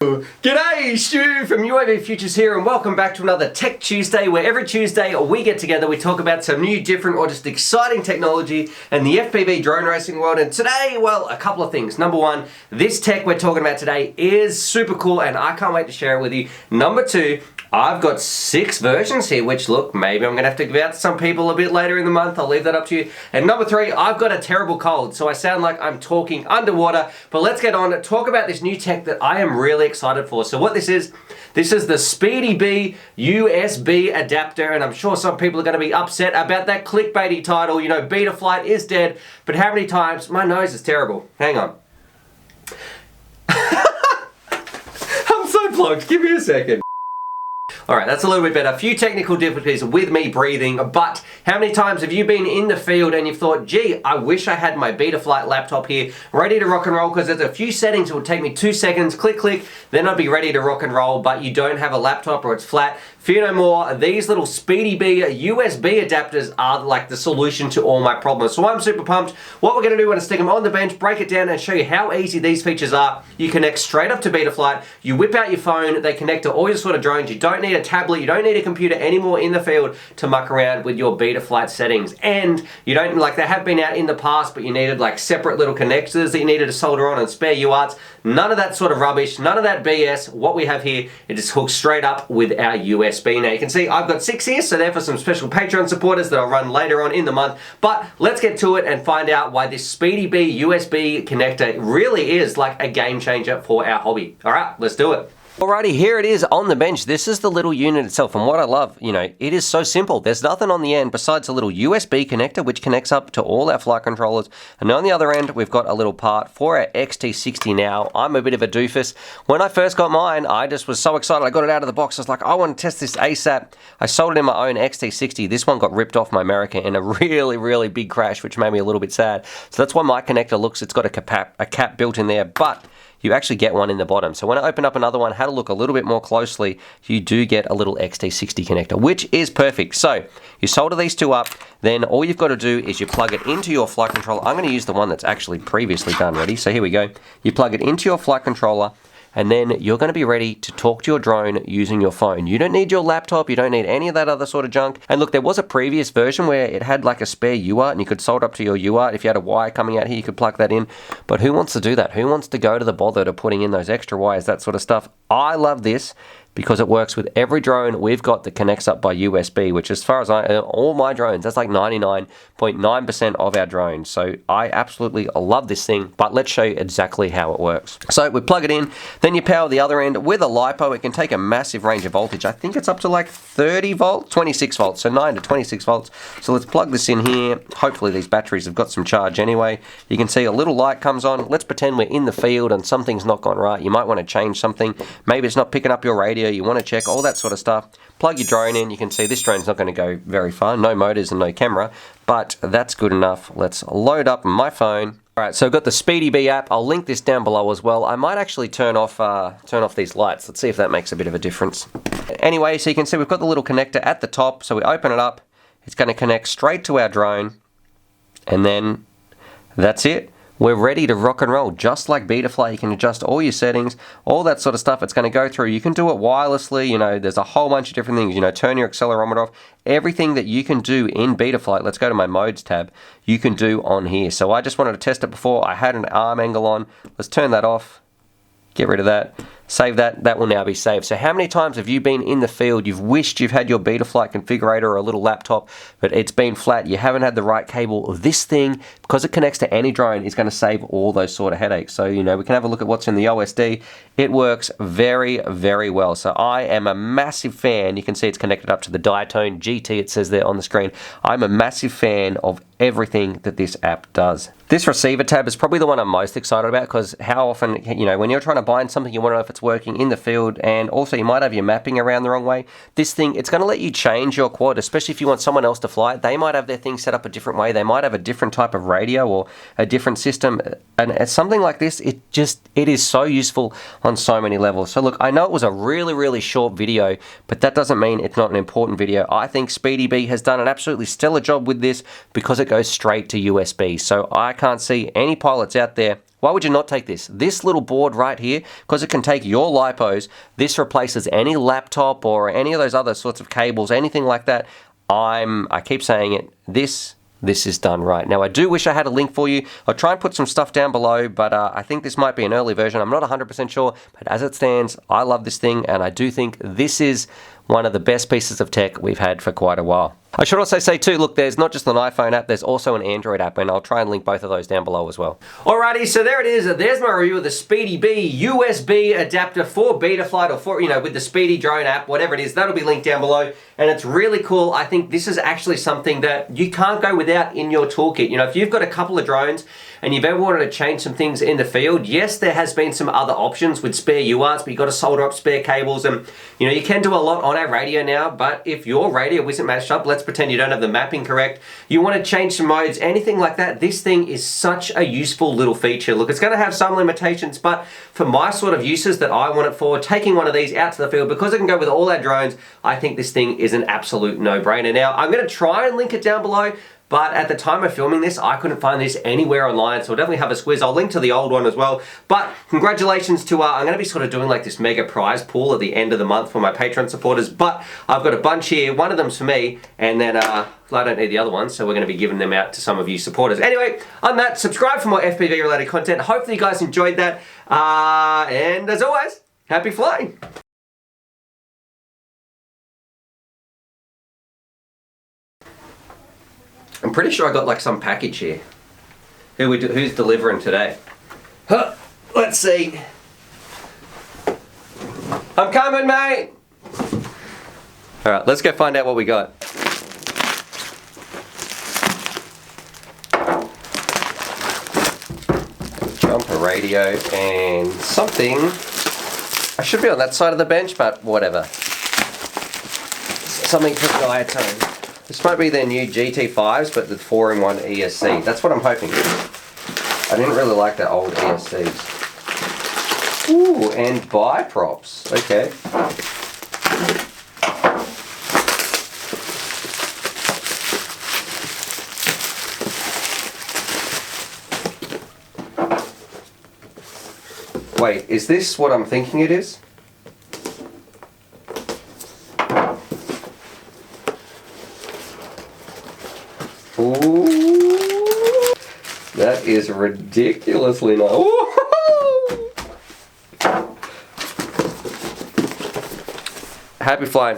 G'day, Stu from UAVfutures here, and welcome back to another Tech Tuesday, where every Tuesday we get together, we talk about some new, different, or just exciting technology in the FPV drone racing world. And today, well, a couple of things. Number one, this tech we're talking about today is super cool, and I can't wait to share it with you. Number two, I've got 6 versions here, which look, maybe I'm going to have to give out to some people a bit later in the month. I'll leave that up to you. And number 3, I've got a terrible cold, so I sound like I'm talking underwater. But let's get on and talk about this new tech that I am really excited for. So what this is the Speedybee USB adapter, and I'm sure some people are going to be upset about that clickbaity title, you know, beta flight is dead. But how many times? My nose is terrible. Hang on. I'm so plugged. Give me a second. Alright, that's a little bit better. A few technical difficulties with me breathing, but how many times have you been in the field and you've thought, gee, I wish I had my Betaflight laptop here ready to rock and roll, because there's a few settings, it would take me 2 seconds, click, click, then I'd be ready to rock and roll, but you don't have a laptop or it's flat. Fear no more, these little Speedybee USB adapters are like the solution to all my problems. So I'm super pumped. What we're going to do when I stick them on the bench, break it down and show you how easy these features are. You connect straight up to Betaflight, you whip out your phone, they connect to all your sort of drones, you don't need a tablet, you don't need a computer anymore in the field to muck around with your Betaflight settings. And you don't, like they have been out in the past, but you needed like separate little connectors that you needed to solder on and spare UARTs. None of that sort of rubbish, none of that BS. What we have here, it is hooked straight up with our USB. Now you can see I've got 6 here, so they're for some special Patreon supporters that I'll run later on in the month. But let's get to it and find out why this Speedybee USB connector really is like a game changer for our hobby. Alright, let's do it. Alrighty, here it is on the bench. This is the little unit itself, and what I love, you know, it is so simple. There's nothing on the end besides a little USB connector which connects up to all our flight controllers, and on the other end we've got a little part for our XT60. Now, I'm a bit of a doofus. When I first got mine, I just was so excited. I got it out of the box. I was like, I want to test this ASAP. I sold it in my own XT60. This one got ripped off my America in a really, really big crash, which made me a little bit sad. So that's why my connector looks, it's got a cap built in there, but you actually get one in the bottom. So when I open up another one, had a look a little bit more closely, you do get a little XT60 connector, which is perfect. So you solder these two up, then all you've got to do is you plug it into your flight controller. I'm going to use the one that's actually previously done. Ready? So here we go. You plug it into your flight controller, and then you're going to be ready to talk to your drone using your phone. You don't need your laptop, you don't need any of that other sort of junk. And look, there was a previous version where it had like a spare UART and you could solder up to your UART. If you had a wire coming out here, you could plug that in. But who wants to do that? Who wants to go to the bother to putting in those extra wires, that sort of stuff? I love this because it works with every drone we've got that connects up by USB, which as far as all my drones, that's like 99.9% of our drones. So I absolutely love this thing, but let's show you exactly how it works. So we plug it in, then you power the other end with a LiPo. It can take a massive range of voltage. I think it's up to like 30 volts, 26 volts, so 9 to 26 volts. So let's plug this in here. Hopefully these batteries have got some charge anyway. You can see a little light comes on. Let's pretend we're in the field and something's not gone right. You might want to change something. Maybe it's not picking up your radio. You want to check all that sort of stuff. Plug your drone in. You can see this drone's not going to go very far. No motors and no camera, but that's good enough. Let's load up my phone. Alright, so I've got the Speedybee app. I'll link this down below as well. I might actually turn off these lights. Let's see if that makes a bit of a difference. Anyway, so you can see we've got the little connector at the top. So we open it up. It's going to connect straight to our drone. And then that's it. We're ready to rock and roll. Just like Betaflight, you can adjust all your settings, all that sort of stuff. It's going to go through. You can do it wirelessly. You know, there's a whole bunch of different things. You know, turn your accelerometer off. Everything that you can do in Betaflight, let's go to my modes tab, you can do on here. So I just wanted to test it before. I had an arm angle on. Let's turn that off. Get rid of that. Save that. That will now be saved. So how many times have you been in the field, you've wished you've had your Betaflight configurator or a little laptop, but it's been flat, you haven't had the right cable? This thing, because it connects to any drone, is going to save all those sort of headaches. So, you know, we can have a look at what's in the OSD. It works very, very well. So I am a massive fan. You can see it's connected up to the Diatone GT, it says there on the screen. I'm a massive fan of everything that this app does. This receiver tab is probably the one I'm most excited about, because how often, you know, when you're trying to bind something, you want to know if it's working in the field, and also you might have your mapping around the wrong way. This thing, it's going to let you change your quad, especially if you want someone else to fly it. They might have their thing set up a different way. They might have a different type of radio or a different system, and something like this, it is so useful on so many levels. So look, I know it was a really, really short video, but that doesn't mean it's not an important video. I think Speedybee has done an absolutely stellar job with this because it goes straight to USB. So I can't see any pilots out there. Why would you not take this? This little board right here, because it can take your lipos, this replaces any laptop or any of those other sorts of cables, anything like that. I keep saying it, this is done right. Now, I do wish I had a link for you. I'll try and put some stuff down below, but I think this might be an early version. I'm not 100% sure, but as it stands, I love this thing, and I do think this is one of the best pieces of tech we've had for quite a while. I should also say too, look, there's not just an iPhone app, there's also an Android app, and I'll try and link both of those down below as well. Alrighty, so there it is. There's my review of the Speedybee USB adapter for Betaflight, or for, with the Speedy drone app, whatever it is, that'll be linked down below. And it's really cool. I think this is actually something that you can't go without in your toolkit. If you've got a couple of drones and you've ever wanted to change some things in the field, yes, there has been some other options with spare UARTs, but you've got to solder up spare cables, and you can do a lot on our radio now. But if your radio isn't matched up, let's pretend you don't have the mapping correct, you want to change some modes, anything like that, this thing is such a useful little feature. Look, it's going to have some limitations, but for my sort of uses that I want it for, taking one of these out to the field, because it can go with all our drones, I think this thing is an absolute no-brainer. Now, I'm going to try and link it down below, but at the time of filming this, I couldn't find this anywhere online, so I'll definitely have a squiz. I'll link to the old one as well. But congratulations to, I'm going to be sort of doing like this mega prize pool at the end of the month for my Patreon supporters, but I've got a bunch here. One of them's for me, and then I don't need the other ones, so we're going to be giving them out to some of you supporters. Anyway, on that, subscribe for more FPV related content. Hopefully you guys enjoyed that, and as always, happy flying! I'm pretty sure I got like some package here. Who's delivering today? Huh, let's see. I'm coming, mate! Alright, let's go find out what we got. Jumper radio and something. I should be on that side of the bench, but whatever. Something for diatone. This might be their new GT5s, but the 4-in-1 ESC. That's what I'm hoping. I didn't really like their old ESCs. Ooh, and buy props. Okay. Wait, is this what I'm thinking it is? Ooh, that is ridiculously nice. Ooh. Happy flying.